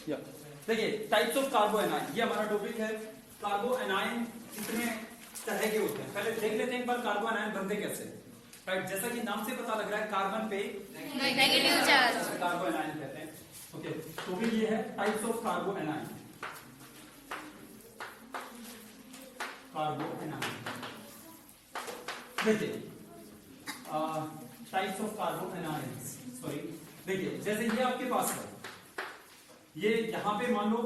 देखिए types of कार्बो A9, ये हमारा टॉपिक है। कार्बो एनाइन कितने तरह के होते हैं पहले देख लेते हैं एक बार। कार्बो एनाइन बनते कैसे, राइट? जैसा कि नाम से पता लग रहा है कार्बन पे नेगेटिव चार्ज कार्बो एनाइन कहते हैं। ओके, तो भी ये है types of carbanion. Carbanion देखिए types of carbanion, sorry देखिए जैसे ये आपके पास है, ये यहां पे मान लो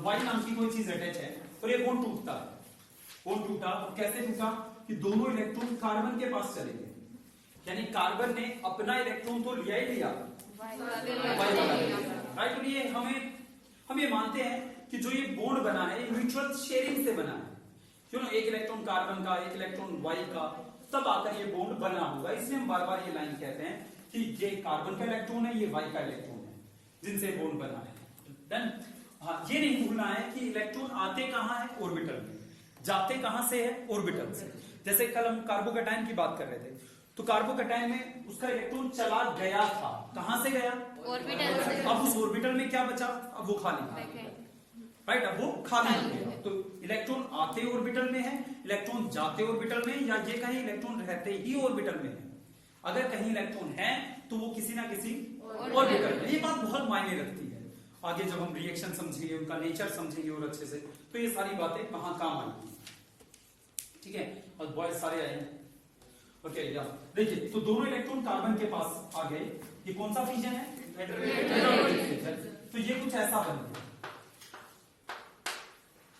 वाई नाम की कोई चीज अटैच है और ये बॉन्ड टूटता है। बॉन्ड टूटा और कैसे टूटा कि दोनों इलेक्ट्रॉन कार्बन के पास चले गए, यानी कार्बन ने अपना इलेक्ट्रॉन तो लिया ही लिया, राइट? और ये हम ये मानते हैं कि जो ये बॉन्ड बना है ये म्यूचुअल शेयरिंग से बना है, क्यों ना? एक इलेक्ट्रॉन कार्बन का, एक इलेक्ट्रॉन वाई का, तब आकर ये बॉन्ड बना होगा। इसलिए हम बार बार ये लाइन कहते हैं कि ये कार्बन का इलेक्ट्रॉन है, ये वाई का इलेक्ट्रॉन है, जिनसे बॉन्ड बना है। देन हाँ, ये नहीं भूलना है कि इलेक्ट्रॉन आते कहां है, ऑर्बिटल में, जाते कहां से है, ऑर्बिटल से। जैसे कल हम कार्बोकैटायन की बात कर रहे थे, तो कार्बोकैटायन में उसका इलेक्ट्रॉन चला गया था, कहां से गया, ऑर्बिटल से। अब उस ऑर्बिटल में क्या बचा, अब वो खाली, राइट? अब वो खाली हो गया। तो इलेक्ट्रॉन आते ऑर्बिटल में है, इलेक्ट्रॉन जाते ऑर्बिटल में, या ये कहीं इलेक्ट्रॉन रहते ही ऑर्बिटल में है। अगर कहीं इलेक्ट्रॉन है तो वो किसी ना किसी ऑर्बिटल में। ये बात बहुत मायने रखती है, आगे जब हम रिएक्शन समझेंगे, उनका नेचर समझेंगे और अच्छे से, तो ये सारी बातें कहां काम आएंगी, ठीक है? और बॉयज सारे आए हैं, ओके या देखिए, तो दोनों इलेक्ट्रॉन कार्बन के पास आ गए। ये कौन सा फिजन है, तो ये कुछ ऐसा बन गया,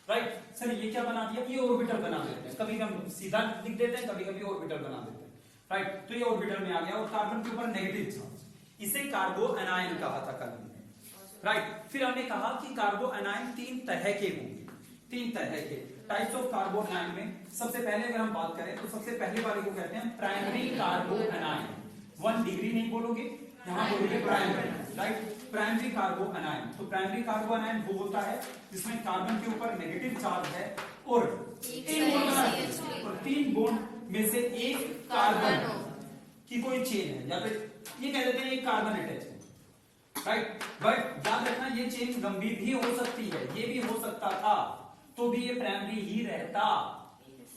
राइट? सर ये क्या बना दिया, ये ऑर्बिटल बना देते हैं। कभी हम सीधा लिख देते हैं, कभी कभी ऑर्बिटल बना देते हैं, राइट? तो ये ऑर्बिटल में आ गया और कार्बन के ऊपर नेगेटिव चार्ज, इसे कार्बो एनाइन कहा था कल, राइट? फिर हमने कहा कि कार्बो एनाइन तीन तरह के होंगे, तीन तरह के टाइप्स ऑफ कार्बो एनाइन में। सबसे पहले अगर हम बात करें तो सबसे पहले वाले को कहते हैं प्राइमरी कार्बो एनाइन। 1 डिग्री नहीं बोलोगे, यहां बोलोगे प्राइमरी, राइट? Primary कार्बो A9. तो प्राइमरी कार्बो एनाइन वो होता है जिसमें कार्बन के ऊपर नेगेटिव चार्ज है और तीन बॉन्ड में से एक कार्बन की कोई चेन है, या फिर ये कह देते हैं एक कार्बन अटैच है, राइट? बट याद रखना ये चेन लंबी भी हो सकती है, ये भी हो सकता था, तो भी ये प्राइमरी ही रहता।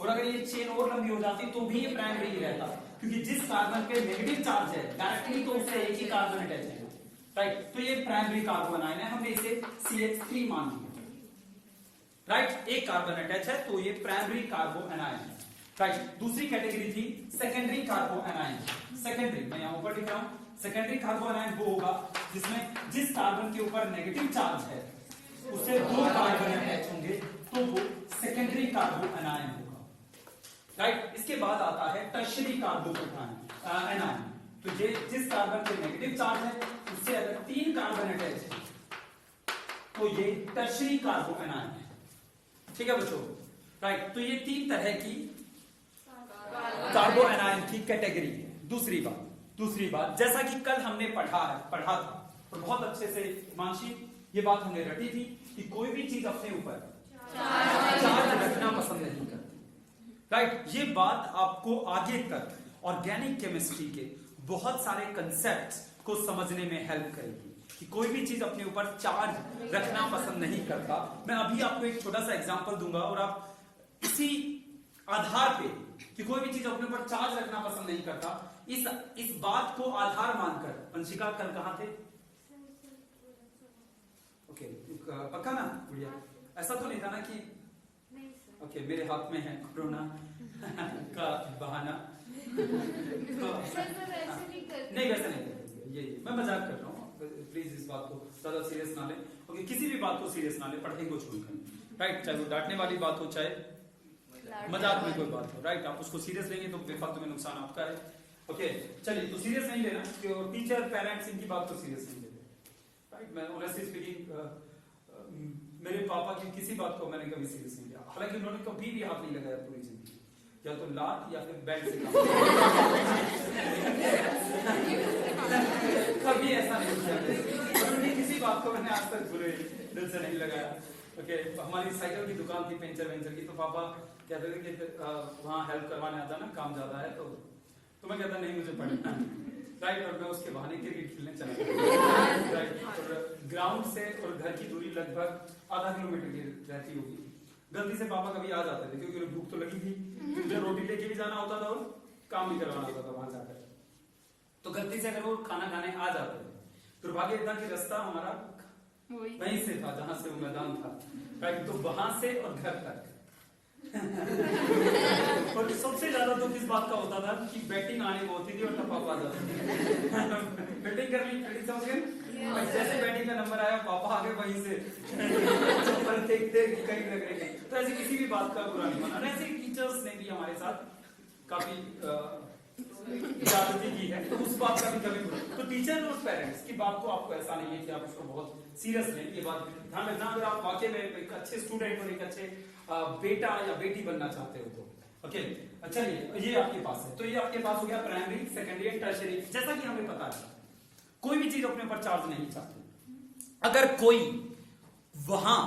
और अगर ये चेन और लंबी हो जाती तो भी ये प्राइमरी ही रहता, क्योंकि जिस कार्बन पे नेगेटिव चार्ज है डायरेक्टली तो उससे एक ही कार्बन अटैच है, राइट? तो ये प्राइमरी कार्बन एनाइन है, हमने इसे CH3 मान लिया, राइट? एक कार्बन अटैच है तो ये प्राइमरी कार्बो एनाइन है, राइट? दूसरी कैटेगरी थी सेकेंडरी कार्बो एनाइन। सेकेंडरी मैं यहां ऊपर लिख रहा हूं, सेकेंडरी कार्बो एनाइन वो होगा जिसमें जिस कार्बन के ऊपर नेगेटिव चार्ज है उससे दो कार्बन अटैच होंगे, तो वो सेकेंडरी कार्बो एनाइन होगा, राइट? इसके बाद आता है टर्शियरी कार्बो एनाइन। तो ये जिस कार्बन पे नेगेटिव चार्ज है उससे अगर 3 कार्बन अटैच है तो ये टर्शियरी कार्बो एनाइन है, ठीक है बच्चों, राइट? तो ये 3 तरह की कार्बो एनाइन की कैटेगरी है। दूसरी बात जैसा कि कल हमने पढ़ा था और बहुत अच्छे से मानसी ये बात हमने रटी थी कि कोई भी चीज अपने ऊपर चार्ज रखना पसंद नहीं करती, राइट? ये बात आपको आगे तक ऑर्गेनिक केमिस्ट्री के बहुत सारे कंसेप्ट्स को समझने में हेल्प करेगी कि कोई भी चीज अपने ऊपर चार्ज रखना पसंद नहीं करता। मैं अभी आपको एक छोटा सा एग्जांपल दूंगा और आप इसी आधार पे कि कोई भी चीज अपने ऊपर चार्ज रखना पसंद नहीं करता, इस बात को आधार मानकर, वंशिका कल कहां थे? ओके, पक्का ना गुड़िया? ऐसा तो नहीं था ना कि ओके मेरे हाथ में है कोरोना का बहाना तो, नहीं वैसे नहीं, ये मैं मजाक कर रहा हूँ, प्लीज इस बात को ज्यादा सीरियस ना ले, ओके? किसी भी बात को सीरियस ना ले, पढ़ाई को छोड़कर, राइट? चाहे वो डांटने वाली बात हो चाहे मजाक में कोई बात हो, राइट? आप उसको सीरियस लेंगे तो बेफालतू में नुकसान आपका है, ओके? चलिए, तो सीरियस नहीं लेना, टीचर पेरेंट्स इनकी बात को सीरियस नहीं लेते, राइट? मैं ऑनेस्टली स्पीकिंग मेरे पापा की किसी बात को मैंने कभी सीरियस नहीं लिया, हालांकि उन्होंने कभी भी हाथ नहीं लगाया पूरी जिंदगी, या तो लात या फिर बेल्ट से कभी ऐसा नहीं किया, उन्होंने किसी बात को मैंने आज तक बुरे दिल से नहीं लगाया, ओके? हमारी साइकिल की दुकान थी पेंचर वेंचर की, तो पापा कहते थे कि वहां हेल्प करवाने आता ना, काम ज्यादा है, तो मैं कहता नहीं मुझे पढ़ना, राइट, और मैं उसके बहाने क्रिकेट खेलने चला गया। राइट, और ग्राउंड से और घर की दूरी लगभग आधा किलोमीटर की रहती होगी। गलती से पापा कभी आ जाते थे क्योंकि उन्हें भूख तो लगी थी, मुझे रोटी लेके भी जाना होता था और काम भी करवाना होता था वहां जाकर। तो गलती से अगर वो खाना खाने आ जाते थे, दुर्भाग्य था कि रास्ता हमारा वहीं से था जहां से वो मैदान था। राइट, तो वहां से और घर तक और सबसे ज्यादा तो किस बात का होता था कि बैटिंग आने को होती थी और तब पापा आ जाते थे। बैटिंग करनी खड़ी समझ गए, जैसे बैटिंग का नंबर आया पापा आगे वहीं से चप्पल देखते कहीं लग रहे। तो ऐसी किसी भी बात का बुरा नहीं माना। ऐसे टीचर्स ने भी हमारे साथ काफी जागृति की है, तो उस बात का भी कभी बुरा। तो टीचर और पेरेंट्स की बात को आपको ऐसा नहीं है कि आप इसको बहुत सीरियस लें, ये बात ध्यान रखना। अगर आप वाकई में एक अच्छे स्टूडेंट और एक अच्छे बेटा या बेटी बनना चाहते हो तो ओके। चलिए ये आपके पास है, तो ये आपके पास हो गया प्राइमरी, सेकेंडरी एंड टर्शियरी। जैसा कि हमें पता है कोई भी चीज अपने ऊपर चार्ज नहीं चाहती। अगर कोई वहां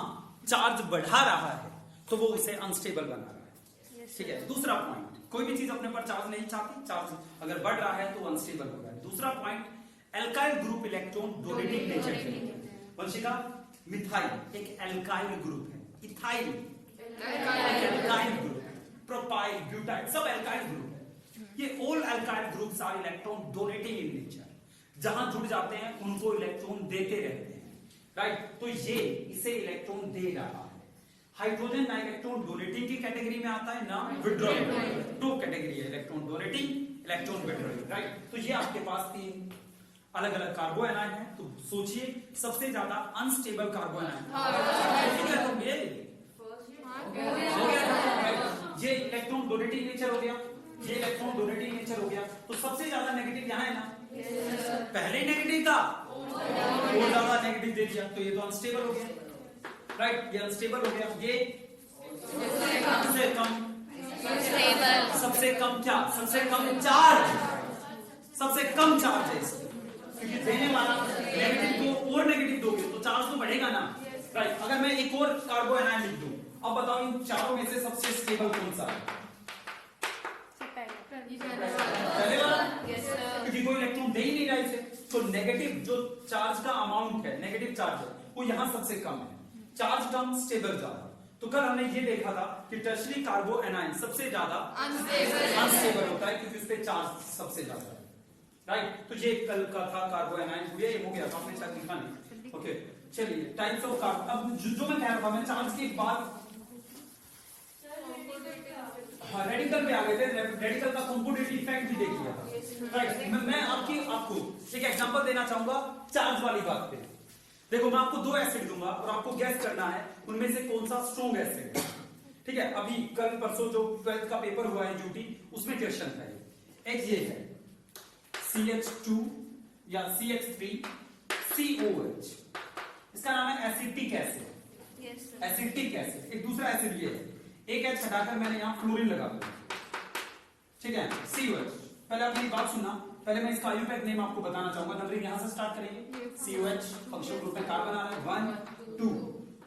चार्ज बढ़ा रहा है तो वो उसे अनस्टेबल बना रहा है। ठीक है, दूसरा पॉइंट, कोई भी चीज अपने ऊपर चार्ज नहीं चाहती, चार्ज अगर बढ़ रहा है तो अनस्टेबल हो रहा है। दूसरा point, alkyl group electron donating nature है। वंशिका, मिथाइल एक एल्काइल ग्रुप है, इथाइल एल्काइल ग्रुप है, प्रोपाइल, ब्यूटाइल सब एल्काइल ग्रुप है। ये all alkyl groups are electron donating in nature. जहां जुड़ जाते हैं उनको इलेक्ट्रॉन देते रहते हैं। राइट, तो ये इसे इलेक्ट्रॉन दे रहा है। हाइड्रोजन ना इलेक्ट्रॉन डोनेटिंग की कैटेगरी में आता है ना विड्रॉइंग, दो कैटेगरी है, electron donating, electron withdrawing. Right, तो ये आपके पास तीन अलग अलग कार्बो एनायन है। तो सोचिए सबसे ज्यादा अनस्टेबल कार्बो एनायन ये इलेक्ट्रॉन डोनेटिंग नेचर हो गया, ये इलेक्ट्रॉन डोनेटिंग नेचर हो गया। तो सबसे ज्यादा नेगेटिव यहाँ है ना, पहले नेगेटिव था और ज्यादा नेगेटिव दे दिया, तो ये तो अनस्टेबल हो गया। राइट, ये अनस्टेबल हो गया। ये सबसे कम सबसे कम क्या, सबसे कम चार्ज, सबसे कम चार्ज है इसकी, क्योंकि देने वाला नेगेटिव को और नेगेटिव दोगे तो चार्ज तो बढ़ेगा ना। राइट, अगर मैं एक और कार्बो एनायन लिख दूं, अब बताओ इन चारों में से सबसे स्टेबल कौन सा है? पहले वाला, क्योंकि कोई इलेक्ट्रॉन दे ही नहीं रहा इसे। तो नेगेटिव जो चार्ज का अमाउंट है, नेगेटिव चार्ज है, वो यहां सबसे कम है, चार्ज कम स्टेबल ज्यादा। तो कल हमने ये देखा था कि टर्शियरी कार्बो एनायन सबसे ज्यादा अनस्टेबल होता है क्योंकि उस पे चार्ज सबसे ज्यादा है। राइट, तो ये कल का था कार्बो एनायन हो गया, ये हो गया था, आपने शायद लिखा नहीं। ओके, चलिए टाइप्स ऑफ कार्बन। अब जो मैं कह रहा था, मैं चार्ज की एक बात रेडिकल पे आ गए थे, रेडिकल का कंपोजिटिव इफेक्ट भी देख लिया था। राइट, मैं आपको एक एग्जांपल देना चाहूंगा चार्ज वाली बात पे। देखो मैं आपको दो एसिड दूंगा और आपको गैस करना है उनमें से कौन सा स्ट्रॉन्ग एसिड है। ठीक है, अभी कल परसों जो 12th का पेपर हुआ है ड्यूटी, उसमें क्वेश्चन था एक ये है CH2 या CH3COH, इसका नाम है एसिटिक एसिड। एसिटिक एसिड, एक दूसरा एसिड ये है, एक एच हटाकर मैंने यहां फ्लोरीन लगा दिया। ठीक है, COH। पहले आपने बात सुनना, पहले मैं इसका आयुपैक नेम आपको बताना चाहूंगा। नंबरिंग यहां से स्टार्ट करेंगे। COH फंक्शनल ग्रुप में कार्बन आ रहा है 1 2।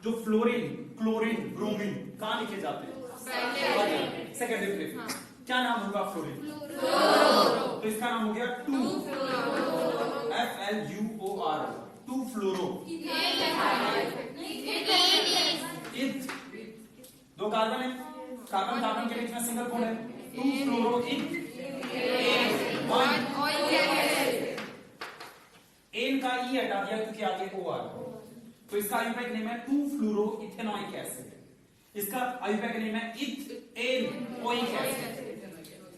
जो फ्लोरीन, क्लोरीन, ब्रोमीन कहां लिखे जाते हैं? Secondary place. क्या नाम होगा फ्लोरीन? तो इसका नाम हो गया 2 FLUOR, 2 फ्लोरो। दो कार्बन है, कार्बन कार्बन के बीच में सिंगल बॉन्ड है, 2 फ्लोरो इन एन का ई हटा दिया क्योंकि आगे ओ आ रहा है। तो इसका आयुपैक नेम है 2 फ्लोरो इथेनोइक एसिड। इसका आयुपैक नेम है इथेनोइक एसिड।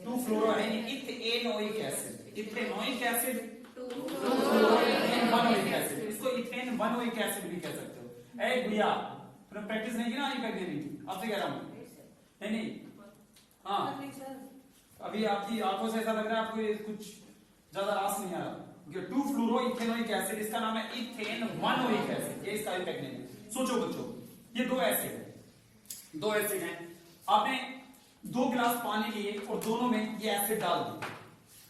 2 फ्लोरो है इथेनोइक एसिड। इथेनोइक एसिड 2 फ्लोरो इथेनोइक एसिड, इसको इथेन 1ओइक एसिड भी कह सकते हो। ए भैया तुमने प्रैक्टिस नहीं की ना आयुपैक नेम की, आपसे कह रहा हूं। नहीं हाँ, अभी आपकी आंखों से ऐसा लग रहा है आपको ये कुछ ज्यादा रास नहीं आ रहा। 2 फ्लोरो इथेनोइक एसिड, इसका नाम है इथेन 1ओइक एसिड, ये इसका आयुपैक नेम है। सोचो बच्चों, ये दो एसिड है, दो एसिड हैं, आपने 2 गिलास पानी लिए और दोनों में ये एसिड डाल दिया।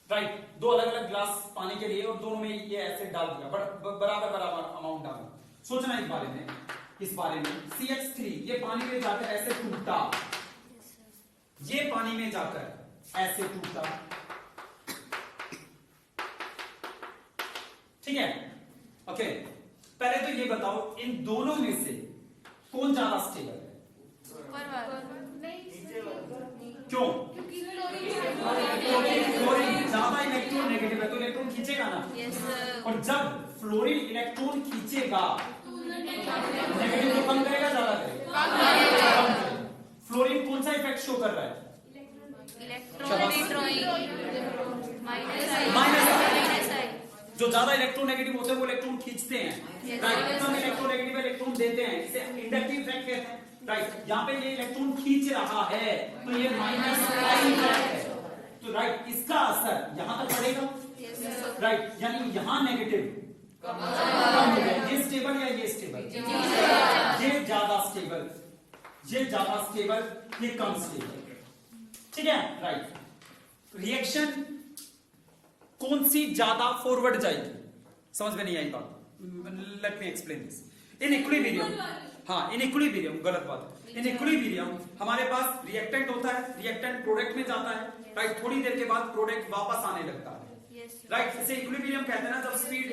राइट, 2 अलग अलग गिलास पानी के लिए और दोनों में ये एसिड डाल दिया, बराबर बराबर अमाउंट डाला। सोचना इस बारे में CH3 ये पानी में जाकर ऐसे टूटा, ये पानी में जाकर ऐसे टूटा, ठीक है, ओके। पहले तो ये बताओ इन दोनों में से कौन ज्यादा स्टेबल है? क्यों? फ्लोरीन ज्यादा इलेक्ट्रॉन नेगेटिव है तो इलेक्ट्रॉन खींचेगा ना। यस और जब फ्लोरीन इलेक्ट्रॉन खींचेगा नेगेटिव को कम करेगा ज्यादा करेगा? कम करेगा। फ्लोरीन कौन सा इफेक्ट शो कर रहा है? माइनस आई। जो ज्यादा इलेक्ट्रोनेगेटिव होते हैं वो इलेक्ट्रॉन खींचते हैं, राइट। कम इलेक्ट्रोनेगेटिव इलेक्ट्रॉन देते हैं, इसे इंडक्टिव इफेक्ट कहते हैं, राइट। यहाँ पे ये इलेक्ट्रॉन खींच रहा है तो ये माइनस आई इफेक्ट है, तो राइट इसका असर यहां तक पड़ेगा, राइट। यानी यहाँ नेगेटिव कम हो गया। ये स्टेबल या ये स्टेबल? ये ज्यादा स्टेबल, ये ज्यादा स्टेबल, ये कम स्टेबल, ठीक है, राइट। रिएक्शन कौन सी ज्यादा फॉरवर्ड जाएगी? समझ में नहीं आई बात? Let me explain this. In equilibrium, हाँ इन इक्विलिब्रियम, गलत बात है। इन इक्विलिब्रियम हमारे पास रिएक्टेंट होता है, रिएक्टेंट प्रोडक्ट में जाता है, राइट। थोड़ी देर के बाद प्रोडक्ट वापस आने लगता है, राइट। इसे इक्विलिब्रियम कहते हैं ना, जब स्पीड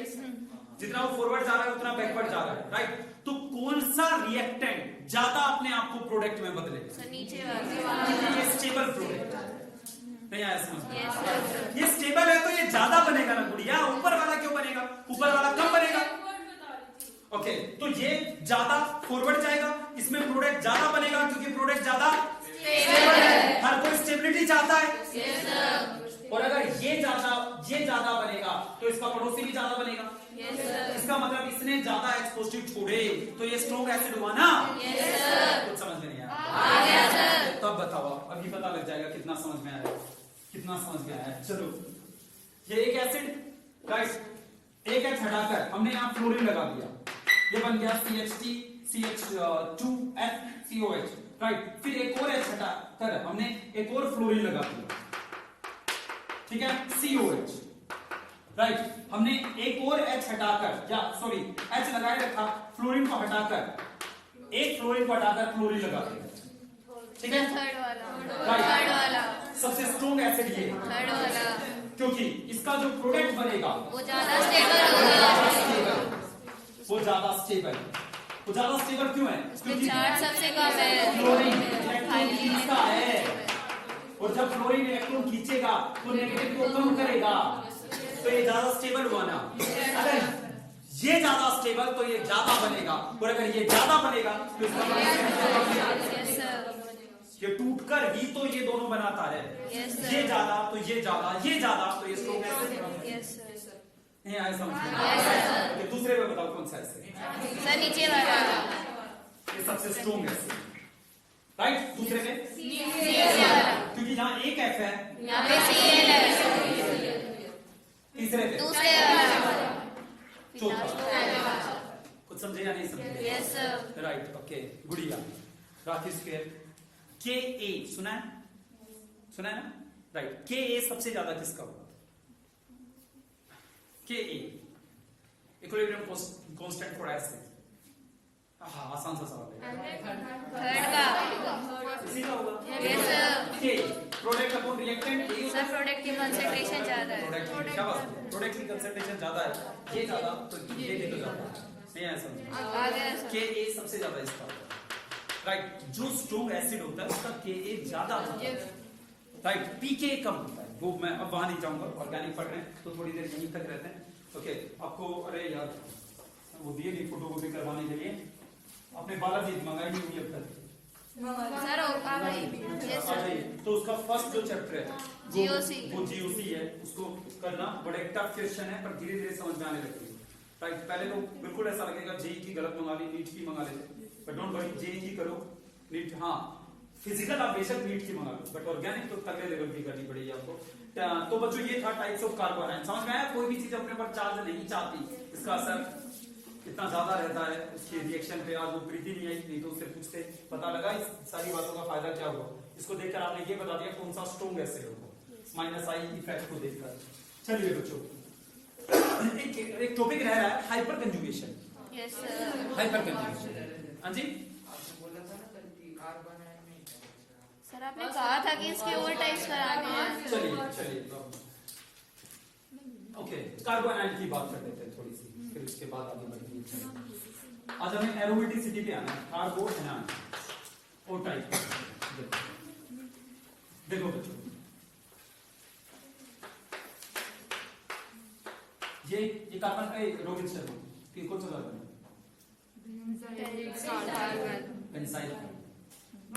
जितना वो फॉरवर्ड जा रहा है उतना बैकवर्ड जा रहा है, राइट। तो कौन सा रिएक्टेंट ज्यादा अपने आप को प्रोडक्ट में बदलेगा? नीचे ये स्टेबल प्रोडक्ट नहीं आया समझ में? ये स्टेबल है तो ये ज्यादा बनेगा ना गुड़िया, ऊपर वाला क्यों बनेगा? ऊपर वाला कम बनेगा, ओके। तो ये ज्यादा फॉरवर्ड जाएगा, इसमें प्रोडक्ट ज्यादा बनेगा क्योंकि प्रोडक्ट ज्यादा स्टेबल है। हर कोई स्टेबिलिटी चाहता है, और अगर ये ज्यादा बनेगा तो इसका पड़ोसी भी ज्यादा बनेगा, इसका मतलब इसने ज्यादा एक्सपोजिटिव छोड़े तो ये स्ट्रॉन्ग एसिड हुआ ना। कुछ समझ में नहीं आया? तब बताओ, अभी पता लग जाएगा कितना समझ में आया, कितना समझ में आया। चलो ये एक एसिड, राइट, एक एच हटाकर हमने यहाँ फ्लोरीन लगा दिया, ये बन गया CH3 CH2FCOH, राइट। फिर एक और एच हटाकर हमने एक और फ्लोरीन लगा दिया, ठीक है, COH, राइट। हमने एक और एच हटाकर, या सॉरी एच लगाए रखा, फ्लोरीन को हटाकर, एक फ्लोरीन को हटाकर फ्लोरीन लगा दिया, ठीक है, थर्ड वाला, सबसे स्ट्रॉन्ग एसिड ये, थर्ड वाला, क्योंकि इसका जो प्रोडक्ट बनेगा वो ज्यादा स्टेबल होगा, वो ज्यादा स्टेबल, वो ज्यादा स्टेबल क्यों है? क्योंकि चार्ज सबसे कम है, फ्लोरीन इलेक्ट्रॉन खींचता है, और जब फ्लोरीन इलेक्ट्रॉन खींचेगा तो नेगेटिव को कम करेगा, तो ये ज्यादा स्टेबल हुआ ना। अगर ये ज्यादा स्टेबल तो ये ज्यादा बनेगा, और अगर ये ज्यादा बनेगा तो इसका ये टूटकर ही तो ये दोनों बनाता है, ये ज्यादा तो ये ज्यादा, ये ज्यादा तो ये स्ट्रॉन्ग एसिड। नहीं आया समझ में? दूसरे में बताओ कौन सा एसिड? सर नीचे वाला, ये सबसे स्ट्रॉन्ग एसिड, राइट। दूसरे में क्योंकि यहाँ एक F है, यहाँ पे Cl है, तीसरे पे दूसरे वाला, चौथा। कुछ समझे या नहीं समझे? यस सर, राइट, ओके, गुड़िया राखी स्क्वायर Ka सुना है ना, राइट। Ka सबसे ज्यादा किसका होगा? Ka equilibrium constant for acid, हाँ आसान सा सवाल है, थर्ड का, इसी का होगा। Yes sir, K product upon reactant, sir product की कंसंट्रेशन ज्यादा है, प्रोडक्ट की कंसंट्रेशन ज्यादा है, ये ज्यादा तो ये भी तो ज्यादा, नहीं आया समझ में? Ka सबसे ज्यादा इसका, राइट। जो स्ट्रॉन्ग एसिड होता है उसका Ka ज्यादा होता है, राइट। pK कम होता है, वो मैं अब वहां नहीं जाऊंगा, ऑर्गेनिक पढ़ रहे हैं तो थोड़ी देर यहीं तक रहते हैं, ओके। आपको अरे यार वो दिए नहीं फोटोकॉपी करवाने के लिए, आपने बालाजी मंगाई नहीं होगी अब तक सर आ गई, यस सर, तो उसका फर्स्ट जो चैप्टर है GOC, वो GOC है, उसको करना। बड़े टफ क्वेश्चन है पर धीरे धीरे समझ में आने लगेगी, राइट। पहले तो बिल्कुल ऐसा लगेगा जेई की गलत मंगा ली, नीट की मंगा लेते, बट डोंट वरी, जेई की करो, नीट, हाँ फिजिकल आप बेशक नीट की मंगा लो, बट ऑर्गेनिक तो तगड़े लेवल की करनी पड़ेगी आपको। तो बच्चों ये था टाइप्स ऑफ कार्बन, समझ में आया? कोई भी चीज अपने ऊपर चार्ज नहीं चाहती, इसका असर इतना ज्यादा रहता है उसके रिएक्शन पे। आज वो प्रीति नहीं आई, नहीं तो उससे पूछते, पता लगा इस सारी बातों का फायदा क्या हुआ। इसको देखकर आपने ये बता दिया कौन सा स्ट्रॉन्ग एसिड होगा, माइनस आई इफेक्ट को देखकर। चलिए बच्चों एक टॉपिक रह रहा है hyper conjugation, yes sir, hyper conjugation, हाँ जी सर आपने कहा था कि इसके और टाइप्स कराने हैं, चलिए ओके, कार्बोनाइल की बात कर लेते हैं थोड़ी सी। फिर उसके बाद आगे बढ़ेंगे। आज हमें एरोमेटिसिटी पे आना है, कार्बो एनायन ओ टाइप। देखो बच्चों, ये कार्बन का रोबिन शर्मा कि कौन सा कार्बन है? बेंजाइल।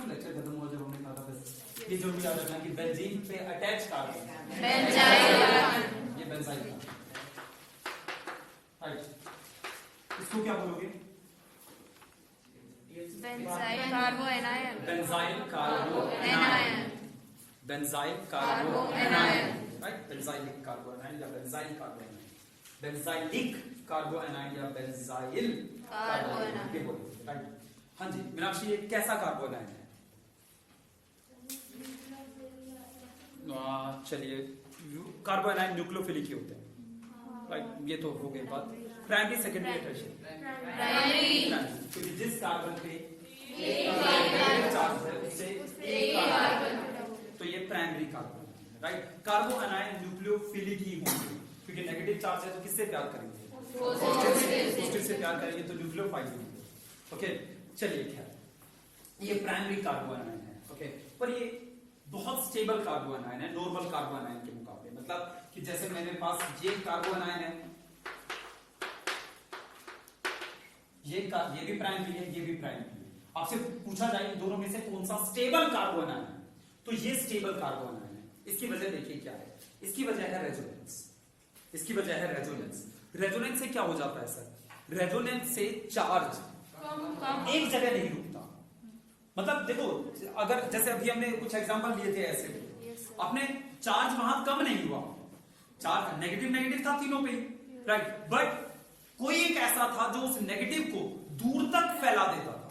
लेक्चर खत्म हुआ जब हमने कहा था बस ये जरूर याद रखना कि बेंजीन पे अटैच कार्बन ये बेंजाइल कार्बन, राइट। इसको क्या बोलोगे? Benzyl कार्बो anion. Benzyl कार्बो anion, benzyl कार्बो anion, right. Benzylic कार्बो anion या बेंजाइल कार्बो एनायन, बेंजाइलिक कार्बो एनायन या बेंजाइल कार्बो एनायन, ये बोलोगे, राइट। हाँ जी मीनाक्षी, ये कैसा कार्बो एनायन है? चलिए, कार्बो एनायन न्यूक्लियोफिलिक ही होते हैं, राइट। ये तो हो गई बात। Primary, secondary, tertiary. क्योंकि जिस कार्बन पे एक चार्ज है उससे एक कार्बन, तो ये प्राइमरी कार्बन है, राइट। कार्बो एनायन न्यूक्लियोफिलिक ही होंगे क्योंकि नेगेटिव चार्ज है तो किससे प्यार करेंगे? पॉजिटिव से प्यार करेंगे तो न्यूक्लियोफाइल होंगे। ओके, चलिए खैर ये प्राइमरी कार्बो एनायन है। ओके, पर ये बहुत स्टेबल कार्बो एनायन है नॉर्मल कार्बो एनायन के मुकाबले। मतलब कि जैसे मेरे पास ये कार्बो एनायन है, ये भी प्राइमरी है, ये भी प्राइमरी है। आपसे पूछा जाए इन दोनों में से कौन सा स्टेबल कार्बो एनायन है, तो ये स्टेबल कार्बो एनायन है। इसकी वजह देखिए क्या है, इसकी वजह है रेजोनेंस। इसकी वजह है रेजोनेंस। रेजोनेंस से क्या हो जाता है सर? रेजोनेंस से चार्ज एक जगह नहीं रुकता। मतलब देखो, अगर जैसे अभी हमने कुछ एग्जांपल लिए थे ऐसे, अपने चार्ज वहां कम नहीं हुआ, चार्ज नेगेटिव नेगेटिव था तीनों पे, राइट। बट कोई एक ऐसा था जो उस नेगेटिव को दूर तक फैला देता था।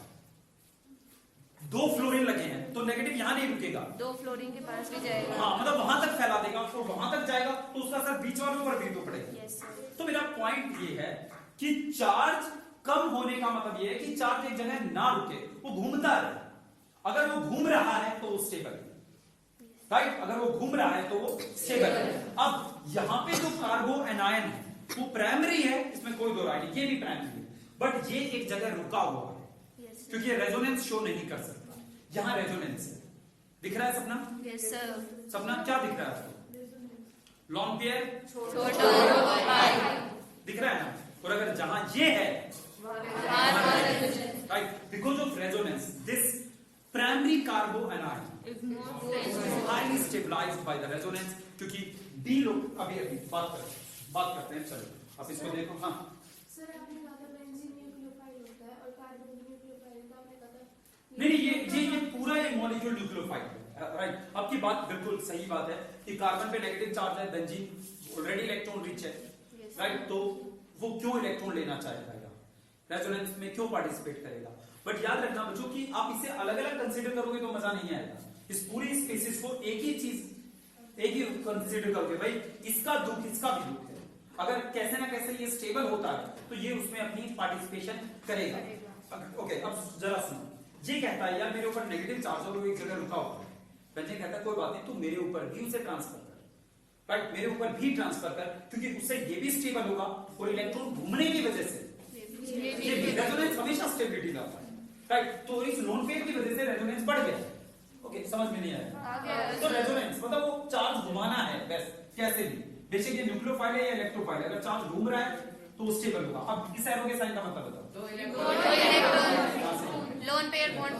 दो फ्लोरीन लगे हैं तो नेगेटिव यहां नहीं रुकेगा, दो फ्लोरीन के पास भी जाएगा। हाँ, मतलब वहां तक फैला देगा, तो वहां तक जाएगा तो उसका असर बीच वालों पर भी तो पड़ेगा। Yes sir. तो मेरा पॉइंट ये है कि चार्ज कम होने का मतलब ये है कि चार्ज एक जगह ना रुके, वो घूमता रहे। अगर वो घूम रहा है तो वो स्टेबल है, राइट। अगर वो घूम रहा है तो वो स्टेबल है। अब यहां पे जो कार्बो एनायन है वो प्राइमरी है, इसमें कोई दो राय नहीं, ये भी प्राइमरी है, बट ये एक जगह रुका हुआ है क्योंकि रेजोनेंस शो नहीं कर सकता। यहां रेजोनेंस है, दिख रहा है सपना? Yes sir. सपना क्या दिख रहा है आपको? लॉन्ग पेयर दिख रहा है ना? और अगर जहां ये है, right, because of resonance this primary कार्बो anion is highly stabilized by the resonance। क्योंकि डी लोग अभी बात करते हैं। चलो अब इसको देखो। हाँ सर, आपने कहा था बेंजीन न्यूक्लियोफाइल होता है और कार्बन न्यूक्लियोफाइल, तो आपने कहा था नहीं, ये पूरा ये मॉलिक्यूल न्यूक्लियोफाइल है, राइट। आपकी बात बिल्कुल सही बात है कि कार्बन पे नेगेटिव चार्ज है, बेंजीन ऑलरेडी इलेक्ट्रॉन रिच है, राइट। तो वो क्यों इलेक्ट्रॉन लेना चाहेगा, रेजोनेंस में क्यों पार्टिसिपेट करेगा? बट याद रखना बच्चों कि आप इसे अलग अलग कंसीडर करोगे तो मजा नहीं आएगा। इस पूरी स्पेसिस को एक ही चीज, एक ही कंसीडर करोगे, भाई इसका दुख इसका भी दुख है। अगर कैसे ना कैसे ये स्टेबल होता है तो ये उसमें अपनी पार्टिसिपेशन करेगा। ओके, अब जरा सुनो, ये कहता है यार मेरे ऊपर नेगेटिव चार्ज और वो एक जगह रुका हुआ है। बेंजीन कहता है कोई बात नहीं, तू मेरे ऊपर भी उसे ट्रांसफर कर, राइट, मेरे ऊपर भी ट्रांसफर कर, क्योंकि उससे ये भी स्टेबल होगा और इलेक्ट्रॉन घूमने की वजह से ये रेजोनेंस हमेशा स्टेबिलिटी लाता है, राइट। तो इस लोन पेयर की वजह से रेजोनेंस बढ़ गया। ओके, समझ में नहीं आया? तो रेजोनेंस मतलब वो चार्ज घुमाना है, बस कैसे भी, बेशक ये न्यूक्लियोफाइल है या इलेक्ट्रोफाइल है, अगर चार्ज घूम रहा है तो वो स्टेबल होगा। अब इस एरो के साइन का मतलब बताओ। Lone pair, bond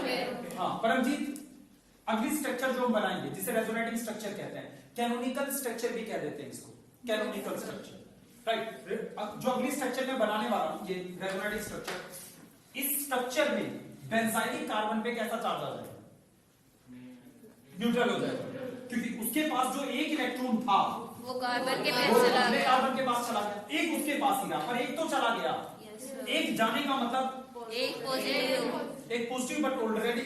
pair. हाँ परमजीत, अगली स्ट्रक्चर जो हम बनाएंगे जिसे रेजोनेटिंग स्ट्रक्चर कहते हैं, कैनोनिकल स्ट्रक्चर भी कह देते हैं इसको, कैनोनिकल स्ट्रक्चर, राइट। जो अगली स्ट्रक्चर में बनाने वाला हूं ये रेजोनेटिंग स्ट्रक्चर, इस स्ट्रक्चर में बेंजाइलिक कार्बन पे कैसा चार्ज आ जाएगा? न्यूट्रल हो जाएगा, क्योंकि उसके पास जो एक इलेक्ट्रॉन था वो कार्बन के वो पास चला गया। कार्बन के पास चला गया, एक उसके पास ही रहा, पर एक तो चला गया। एक जाने का मतलब एक पॉजिटिव, एक पॉजिटिव बट ऑलरेडी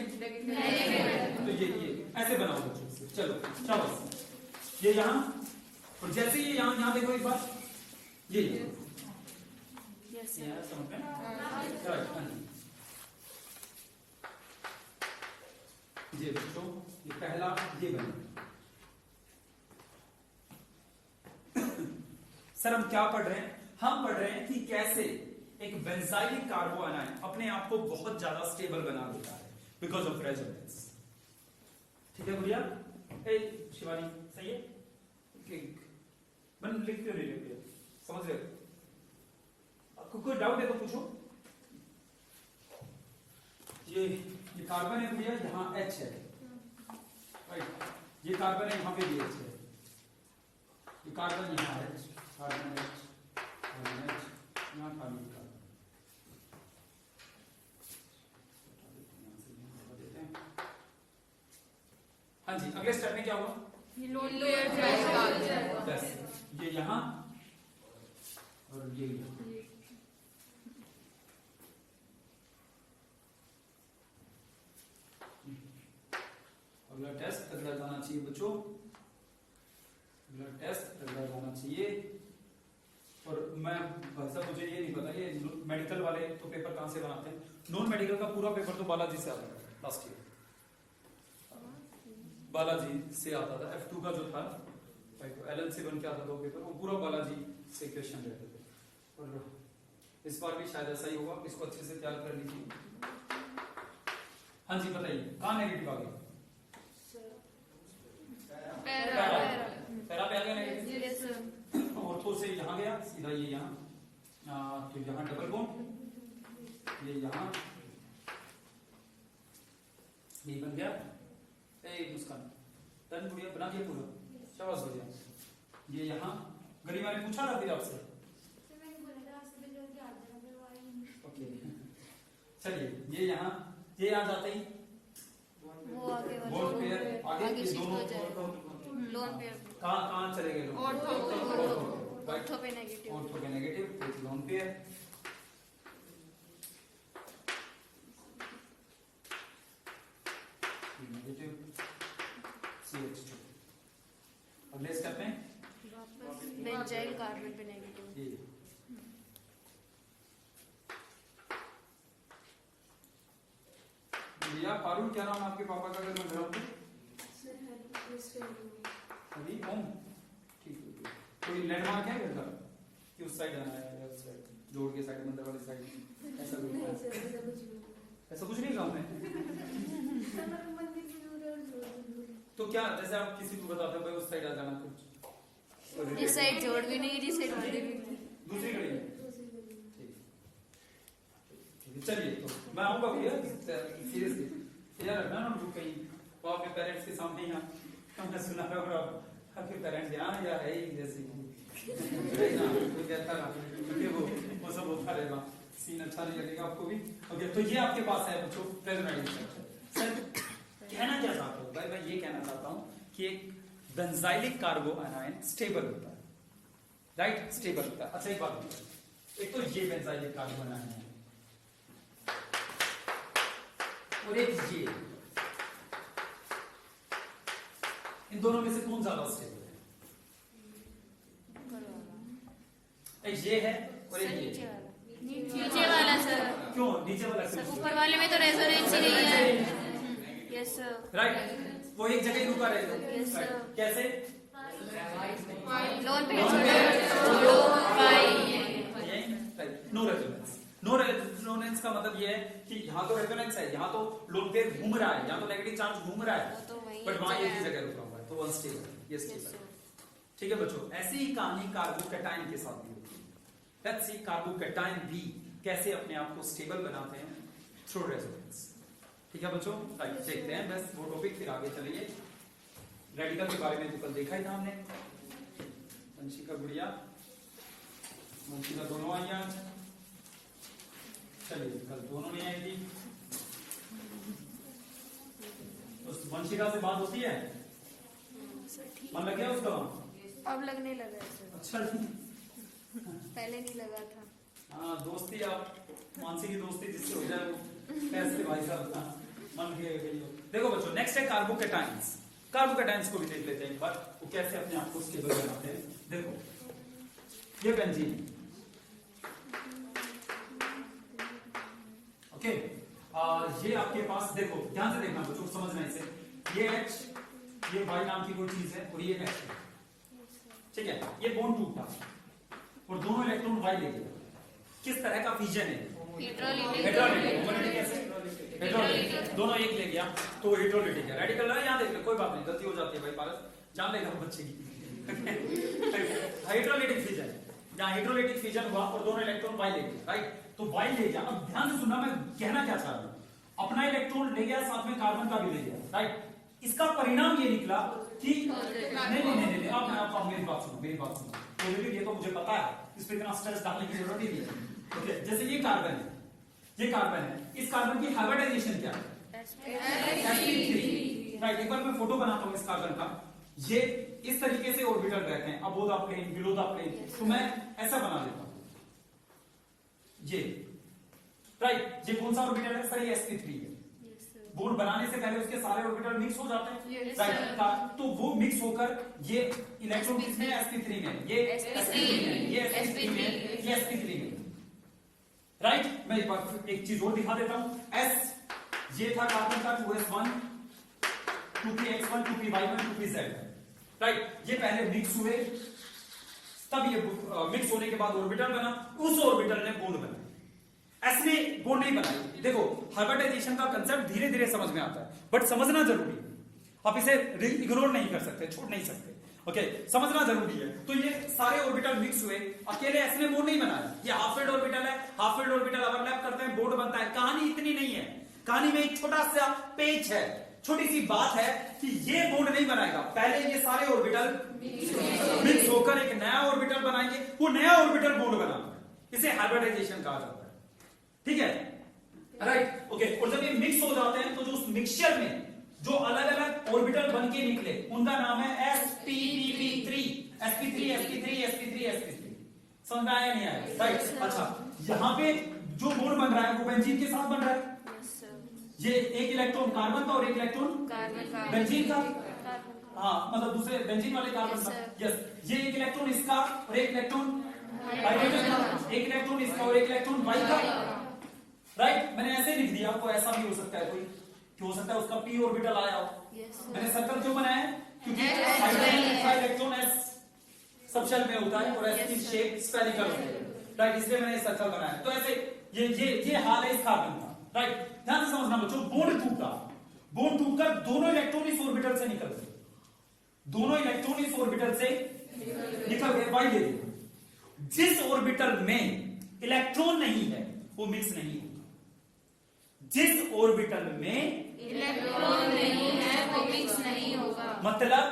तो ये ऐसे बनाओ बच्चों। चलो शाबाश, ये यहां, और जैसे ये यहां देखो एक बार, ये समझ में? ये बच्चों ये पहला ये बना। सर हम क्या पढ़ रहे हैं? हम पढ़ रहे हैं कि कैसे एक बेंजाइलिक कार्बो आनायन अपने आप को बहुत ज्यादा स्टेबल बना देता है बिकॉज ऑफ रेजोनेंस। ठीक है गुड़िया? शिवानी सही है? मन लिख क्यों नहीं रहे? समझ रहे हो? आपको कोई डाउट है तो पूछो। ये कार्बन है भैया, यहाँ H है, राइट? ये कार्बन है, यहाँ पे भी H है। ये कार्बन यहाँ है, कार्बन H, यहाँ खाली कार्बन। हाँ जी, अगले स्टेप में क्या हुआ? बस ये यहाँ और ये यहाँ। अगला टेस्ट अगला जाना चाहिए बच्चों, अगला टेस्ट अगला जाना चाहिए। और मैं भाई साहब मुझे ये नहीं पता ये मेडिकल वाले तो पेपर कहाँ से बनाते हैं? नॉन मेडिकल का पूरा पेपर तो बालाजी से आता था लास्ट ईयर, बालाजी से आता था। F2 का जो था LN से बन के आता था वो पेपर, वो पूरा बालाजी से क्वेश्चन रहते थे। और इस बार भी शायद ऐसा ही होगा, इसको अच्छे से तैयार कर लीजिए। हाँ जी बताइए, कहाँ नेगेटिव आ गया? पैरा पे आ गया नेगेटिव। ऑर्थो से यहाँ गया सीधा, ये यहाँ, तो यहाँ डबल बॉन्ड, ये यहाँ, ये बन गया। मुस्कान तन गुड़िया बना दिया पूरा, शाबाश बढ़िया। ये यहाँ गरिमा ने पूछा ना फिर आपसे, ओके चलिए। ये यहाँ जाते ही वो आगे बॉन्ड पेयर आगे ये दोनों लोन पेयर कहाँ चले गए? ऑर्थो पे नेगेटिव, ऑर्थो पे negative, lone pair. Negative CH2। अगले स्टेप में बेंजाइल कार्बन पे नेगेटिव। भैया फारूक क्या नाम है आपके पापा का? अगर मैं घर आऊँ अभी होम, ठीक है। कोई लैंडमार्क है घर का कि उस साइड आना है या उस साइड, जोड़ के साइड, मंदिर वाली साइड, ऐसा कुछ? ऐसा कुछ नहीं काम है। तो क्या जैसे आप किसी को बताते हो भाई उस साइड आ जाना, कुछ इस साइड जोड़ भी नहीं, इस साइड जोड़ भी नहीं, दूसरी घड़ी है। ठीक, चलिए तो मैं आऊंगा भैया, सीरियसली यार रखना ना बुक कहीं, वो आपके पेरेंट्स के सामने ही मैं सुना रहा हूँ आपके पेरेंट्स यहाँ या है ही जैसे वो सब होता रहेगा, सीन अच्छा नहीं लगेगा आपको भी। ओके तो ये आपके पास है बच्चों प्रेजेंट। सर कहना क्या चाहते हो भाई? मैं ये कहना चाहता हूँ कि एक बेंजाइलिक कार्बो आनायन स्टेबल होता है, राइट? स्टेबल होता है। अच्छा एक बात बताओ, एक तो ये बेंजाइलिक कार्बो आनायन है और एक ये, इन दोनों में से कौन ज्यादा स्टेबल है? एक ये है और एक ये। नीचे वाला सर। क्यों नीचे वाला? सर ऊपर वाले में तो रेजोनेंस ही नहीं है। यस सर, राइट, वो एक जगह ही रुका रहेगा। Yes, sir. कैसे? लोन पे छोड़ो पाई। No resonance. नो रेजोनेंस का मतलब ये है कि यहाँ तो रेजोनेंस है, यहाँ तो लोन पेयर घूम रहा है, यहाँ तो नेगेटिव चार्ज घूम रहा है, बट वहां एक ही जगह रुका हुआ है, तो अनस्टेबल। ये स्टेबल। ठीक है बच्चों, ऐसी ही कहानी कार्बोकैटायन के साथ भी होती है। लेट्स सी कार्बोकैटायन भी कैसे अपने आप को स्टेबल बनाते हैं थ्रू रेजोनेंस। ठीक है बच्चों, राइट, देखते हैं बस वो टॉपिक, फिर आगे चलिए। रेडिकल के बारे में तो कल देखा ही था हमने। वंशिका गुड़िया, वंशिका दोनों आई आज। चलिए कल दोनों नहीं आएगी। उस वंशिका से बात होती है? मन लग गया उसका? अब लगने लगा है सर। अच्छा पहले नहीं लगा था। हाँ दोस्ती, आप मानसी की दोस्ती जिससे हो जाए वो कैसे भाई साहब मन के गई हो। देखो बच्चों, नेक्स्ट है कार्बोकैटायंस। कार्बोकैटायंस को भी देख लेते हैं एक बार, वो कैसे अपने आप को स्टेबल बनाते हैं। देखो ये बेंजीन, ओके, ये आपके पास देखो, ध्यान से देखना बच्चों, समझना इसे। ये H, ये Y नाम की कोई चीज है और ये H है, ठीक है। ये बॉन्ड टूटा, और दोनों इलेक्ट्रॉन y ले गया। किस तरह का फिजन है? हेटेरोलिटिक। हेटेरोलिटिक कैसे? हेटेरोलिटिक दोनों एक ले गया तो हेटेरोलिटिक है। रेडिकल है, यहाँ देख ले, कोई बात नहीं, गलती हो जाती है भाई, पारस जान लेगा बच्चे की। हेटेरोलिटिक फिजन, जहाँ हेटेरोलिटिक फिजन हुआ और दोनों इलेक्ट्रॉन y ले गए, राइट? तो y ले गया। अब ध्यान से सुनना, मैं कहना क्या चाह रहा हूं, अपना इलेक्ट्रॉन ले गया, साथ में कार्बन का भी ले गया, राइट? इसका परिणाम ये निकला कि नहीं, आप मेरी बात सुनो। पॉजिटिव ये तो मुझे पता है, इस पे इतना स्ट्रेस डालने की जरूरत ही नहीं है। ओके, जैसे ये कार्बन है, इस कार्बन की हाइब्रिडाइजेशन क्या है? sp3, right? एक बार मैं फोटो बनाता हूं इस कार्बन का। ये इस तरीके से ऑर्बिटल रहते हैं, above the plane, below the plane. तो मैं ऐसा बना देता हूं, ये, राइट? ये कौन सा ऑर्बिटल है सर? ये sp3 है। बॉन्ड बनाने से पहले उसके सारे ऑर्बिटल मिक्स हो जाते हैं, राइट? तो वो मिक्स होकर ये इलेक्ट्रॉन किसमें? sp3 में, ये sp3 में, ये sp3 में, ये sp3 में, राइट? मैं एक चीज और दिखा देता हूं। S ये था कार्बन का 2s1, 2px1, 2py1, 2pz, right? ये पहले मिक्स हुए, तब ये मिक्स होने के बाद ऑर्बिटल बना, उस ऑर्बिटल ने बॉन्ड बनाया। ऐसे बॉन्ड नहीं बनाई। देखो, हाइब्रिडाइजेशन का कंसेप्ट धीरे धीरे समझ में आता है, बट समझना जरूरी है। आप इसे इग्नोर नहीं कर सकते, छोड़ नहीं सकते। ओके, समझना जरूरी है। तो ये सारे ऑर्बिटल मिक्स हुए, अकेले ऐसे ने बॉन्ड नहीं बनाया। ये हाफ फील्ड ऑर्बिटल है, हाफ फील्ड ऑर्बिटल ओवरलैप करते हैं, बॉन्ड बनता है। कहानी इतनी नहीं है, कहानी में एक छोटा सा पेच है, छोटी सी बात है कि ये बॉन्ड नहीं बनाएगा। पहले ये सारे ऑर्बिटल मिक्स होकर एक नया ऑर्बिटल बनाएंगे, वो नया ऑर्बिटल बॉन्ड बनाना, इसे हाइब्रिडाइजेशन कहा जाता है। ठीक है, राइट? ओके, और जब ये मिक्स हो जाते हैं तो जो उस मिक्सचर में जो अलग अलग ऑर्बिटल बन के निकले, उनका नाम है sp3, sp3, sp3, sp3, sp3। समझ में आया नहीं आया? राइट? अच्छा, यहाँ पे जो बॉन्ड बन रहा है वो बेंजीन के साथ बन रहा है। ये एक इलेक्ट्रॉन कार्बन का और एक इलेक्ट्रॉन बेंजीन का। हाँ, मतलब दूसरे बेंजीन वाले कार्बन का। यस, ये एक इलेक्ट्रॉन इसका और एक इलेक्ट्रॉन हाइड्रोजन का, एक इलेक्ट्रॉन इसका और एक इलेक्ट्रॉन y का, राइट? मैंने ऐसे लिख दिया, आपको ऐसा भी हो सकता है, कोई हो सकता है उसका p ऑर्बिटल आया हो। मैंने सर्कल क्यों बनाया है? क्योंकि हाइड्रोजन का इलेक्ट्रॉन s सब शेल में होता है और s की शेप स्फेरिकल होती है, राइट? इसलिए मैंने सर्कल बनाया। तो ऐसे ये हाल है इस कार्बन का, राइट? ध्यान से समझना बच्चों, बॉन्ड टूटकर दोनों इलेक्ट्रॉन इस ऑर्बिटल से निकल गए, दोनों इलेक्ट्रॉन इस ऑर्बिटल से निकल गए, y ले लिया। जिस ऑर्बिटल में इलेक्ट्रॉन नहीं है वो मिक्स नहीं होता। जिस ऑर्बिटल में इलेक्ट्रॉन नहीं है वो मिक्स नहीं होगा। मतलब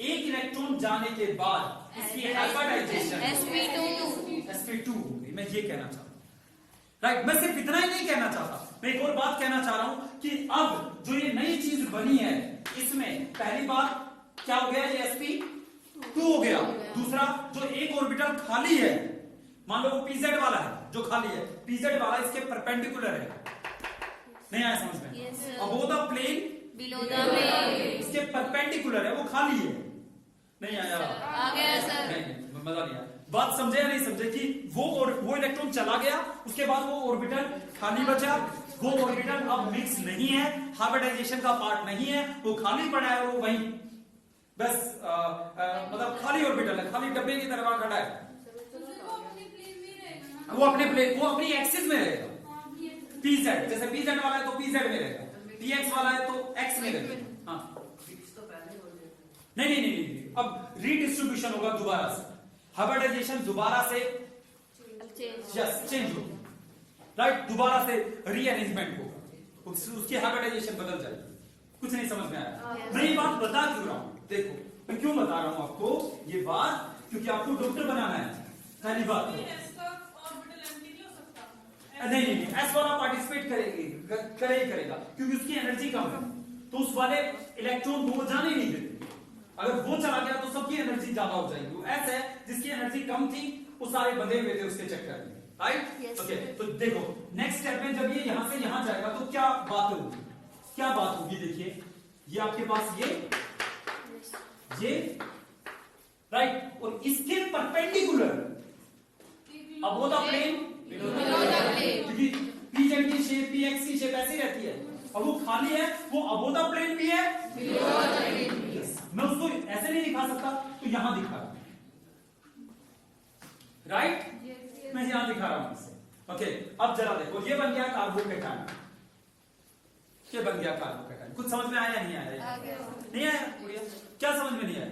एक इलेक्ट्रॉन जाने के बाद इसकी हाइब्रिडाइजेशन sp2 हो गई। मैं ये कहना चाहता हूं, राइट? मैं सिर्फ इतना ही नहीं कहना चाहता, मैं एक और बात कहना चाह रहा हूं कि अब जो ये नई चीज बनी है, इसमें पहली बात क्या हो गया? ये sp2 हो गया। दूसरा, जो एक ऑर्बिटल खाली है, मान लो वो pz वाला है जो खाली है, pz वाला इसके परपेंडिकुलर है। नहीं आया समझ में? Above the plane, below the plane, इसके परपेंडिकुलर है, वो खाली है। नहीं आया? आ गया सर। नहीं, मजा नहीं आया। बात समझे या नहीं समझे कि वो इलेक्ट्रॉन चला गया, उसके बाद वो ऑर्बिटल खाली बचा, वो ऑर्बिटल अब मिक्स नहीं है, हाइब्रिडाइजेशन का पार्ट नहीं है, वो खाली पड़ा है, वो वहीं बस मतलब खाली ऑर्बिटल है, खाली डब्बे की तरह खड़ा है। वो अपने प्लेन, वो अपनी एक्सिस में रहेगा। pz, जैसे pz वाला है तो pz में रहेगा, px वाला है तो x में रहेगा। हाँ, नहीं, अब रीडिस्ट्रीब्यूशन होगा दोबारा से, हाइब्रिडाइजेशन दोबारा से चेंज होगा, राइट? दोबारा से रीअरेंजमेंट होगा, उसकी हाइब्रिडाइजेशन बदल जाएगी। कुछ नहीं समझ में आया? मैं ये बात बता क्यों रहा हूं? देखो, मैं क्यों बता रहा हूं आपको ये बात, क्योंकि आपको डॉक्टर बनाना है। पहली बात तो नहीं, एस वाला पार्टिसिपेट करेगा क्योंकि उसकी एनर्जी कम है, तो उस वाले इलेक्ट्रॉन को जाने नहीं देते। अगर वो चला गया तो सबकी एनर्जी ज्यादा हो जाएगी। वो ऐसा है जिसकी एनर्जी कम थी, वो सारे बंधे हुए थे उसके चक्कर में, राइट? ओके, तो देखो नेक्स्ट स्टेप में जब ये यहां से यहां जाएगा तो क्या बात होगी? क्या बात होगी? देखिए, ये आपके पास ये राइट, और इसके परपेंडिकुलर अबोव द प्लेन, क्योंकि pz की शेप px की शेप ऐसी रहती है, और वो खाली है, वो अबोव द प्लेन भी है, मैं उसको ऐसे नहीं दिखा सकता, तो यहां दिखा। राइट, मैं यहां दिखा रहा हूं इसे। ओके, अब जरा देखो, ये बन गया कार्बोकेटायन, ये बन गया कार्बोकेटायन। कुछ समझ में आया या नहीं आया? नहीं आया गुड़िया? क्या समझ में नहीं आया?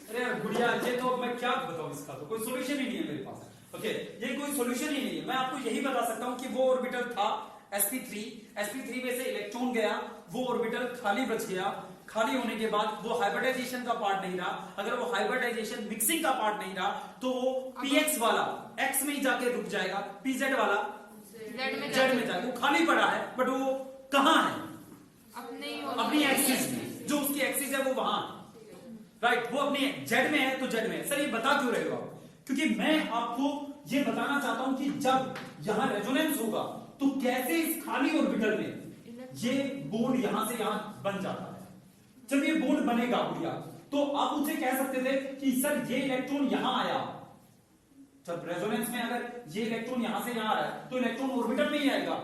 अरे यार गुड़िया, ये तो मैं क्या बताऊं, इसका तो कोई सॉल्यूशन ही नहीं है मेरे पास। ओके, ये कोई सॉल्यूशन ही नहीं है। मैं आपको यही बता सकता हूं कि वो ऑर्बिटल था sp3 में से इलेक्ट्रॉन गया, वो ऑर्बिटल खाली बच गया। खाली होने के बाद वो हाइब्रिडाइजेशन का पार्ट नहीं रहा। अगर वो हाइब्रिडाइजेशन मिक्सिंग का पार्ट नहीं रहा तो वो px वाला x में ही जाके रुक जाएगा, pz वाला z में जाएगा। वो खाली पड़ा है, बट वो कहां है? अपनी एक्सिस में। जो उसकी एक्सिस है वो वहां, राइट, वो अपनी जेड में है तो जेड में है। सर ये बता क्यों रहे हो आप? क्योंकि मैं आपको ये बताना चाहता हूं कि जब यहां रेजोनेंस होगा तो कैसे इस खाली ऑर्बिटल में ये बॉन्ड यहां से यहां बन जाता है। जब ये बॉन्ड बनेगा गुड़िया, तो आप मुझे कह सकते थे कि सर ये इलेक्ट्रॉन यहां आया। जब रेजोनेंस में अगर ये इलेक्ट्रॉन यहां से यहां आ रहा है तो इलेक्ट्रॉन ऑर्बिटल में ही आएगा।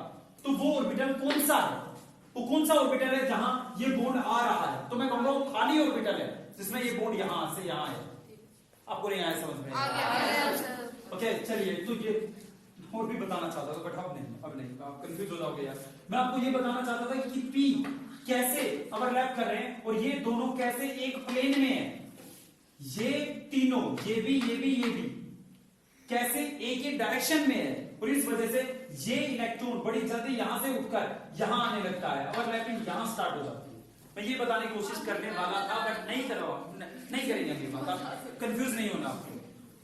तो वो ऑर्बिटल कौन सा है? वो कौन सा ऑर्बिटल है जहां ये बॉन्ड आ रहा है? तो मैं कहूंगा वो खाली ऑर्बिटल है जिसमें ये बॉन्ड यहां से यहां है। आपको नहीं आया समझ में? ओके, चलिए, तो ये और भी बताना चाहता था, बट अब नहीं, आप कंफ्यूज हो जाओगे यार। मैं आपको ये बताना चाहता था कि पी कैसे ओवरलैप कर रहे हैं और ये दोनों कैसे एक प्लेन में है। ये तीनों, ये भी कैसे एक ही डायरेक्शन में है, और इस वजह से ये इलेक्ट्रॉन बड़ी जल्दी यहां से उठकर यहां आने लगता है। ओवरलैपिंग यहां स्टार्ट हो जाती है। मैं ये बताने की कोशिश करने वाला था, बट नहीं करेंगे अभी बात, कंफ्यूज नहीं होना आपको,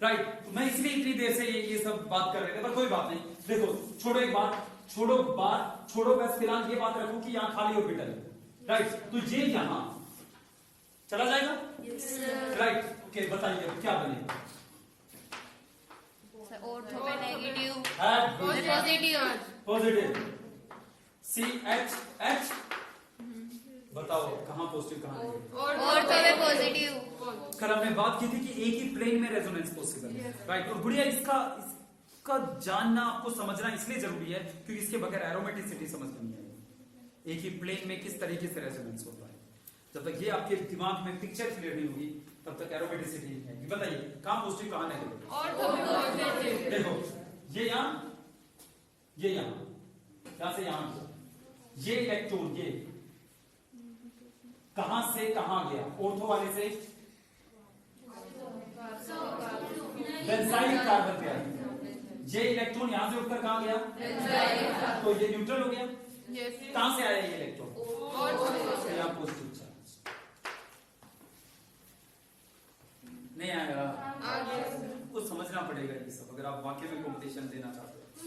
राइट। तो मैं इसलिए इतनी देर से ये सब बात कर रहे थे, पर कोई बात नहीं। देखो, छोड़ो बस फिलहाल ये बात रखो कि यहाँ खाली ऑर्बिटल है, राइट। तो ये यहां चला जाएगा, राइट। ओके, बताइए क्या बनेगा? ऑर्थो पे नेगेटिव, पॉजिटिव CH, बताओ कहां पॉजिटिव कहां नेगेटिव? ऑर्थो पे पॉजिटिव। कल हमने बात की थी कि एक ही प्लेन में रेजोनेंस पॉसिबल है, राइट। और गुड़िया, इसका जानना, आपको समझना इसलिए जरूरी है क्योंकि इसके बगैर एरोमेटिसिटी समझ में नहीं आएगी। एक ही प्लेन में किस तरीके से रेजोनेंस होता है, जब तक ये आपके दिमाग में पिक्चर क्लियर नहीं होगी तब तक एरोमेटिसिटी नहीं आएगी। बताइए कहां पॉजिटिव कहां नेगेटिव? देखो, ये यहां से यहां, ये इलेक्ट्रॉन ये कहां से कहां गया? ऑर्थो वाले से बेंजाइल कार्बन पे आया। ये इलेक्ट्रॉन यहां से उठकर कहां गया? तो ये न्यूट्रल हो गया। कहां से आया ये इलेक्ट्रॉन? यहां पॉजिटिव चार्ज। नहीं आएगा, कुछ समझना पड़ेगा ये सब अगर आप वाकई में कॉम्पिटिशन देना चाहते हो।